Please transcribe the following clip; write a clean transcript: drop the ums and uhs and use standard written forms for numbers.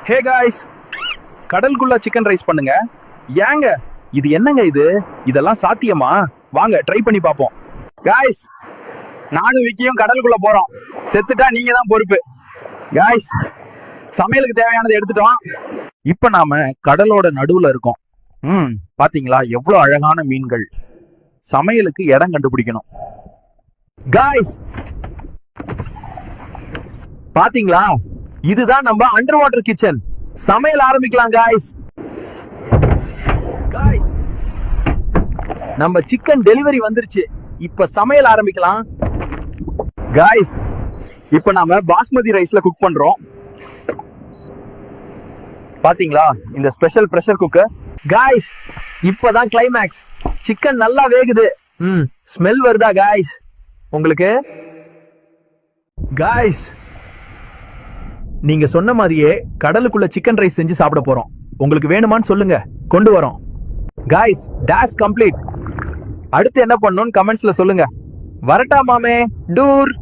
Hey guys, கடலுக்குள்ள chicken rice பண்ணுங்க. ஏங்க இது என்னங்க இது? இதெல்லாம் சாத்தியமா? வாங்க ட்ரை பண்ணி பார்ப்போம். காய்ஸ், நானும் விக்கியும் கடலுக்குள்ள போறோம். செத்துட்டா நீங்க தான் பொறுப்பு. காய்ஸ், சமையலுக்கு தேவையானதை எடுத்துட்டோம். இப்ப நாம கடலோட நடுவுல இருக்கோம். பாத்தீங்களா எவ்வளவு அழகான மீன்கள். சமையலுக்கு இடம் கண்டுபிடிக்கணும். காய்ஸ், பாத்தீங்களா இதுதான் நம்ம அண்டர் வாட்டர் கிச்சன். சமையல் ஆரம்பிக்கலாம் காய்ஸ். காய்ஸ், நம்ம சிக்கன் டெலிவரி வந்துருச்சு. இப்ப சமையல் ஆரம்பிக்கலாம். காய்ஸ், இப்ப நாம பாஸ்மதி ரைஸ்ல குக் பண்றோம். பாத்தீங்களா இந்த ஸ்பெஷல் பிரஷர் குக்கர். காய்ஸ், இப்பதான் கிளைமேக்ஸ். சிக்கன் நல்லா வேகுது. ஸ்மெல் வருதா காய்ஸ் உங்களுக்கு? காய்ஸ், நீங்க சொன்ன மாதிரியே கடலுக்குள்ள சிக்கன் ரைஸ் செஞ்சு சாப்பிட போறோம். உங்களுக்கு வேணுமான்னு சொல்லுங்க, கொண்டு வரோம். Guys, dash complete. அடுத்து என்ன பண்ணணும்னு கமெண்ட்ஸ்ல சொல்லுங்க. வரட்டா மாமே, டூர்.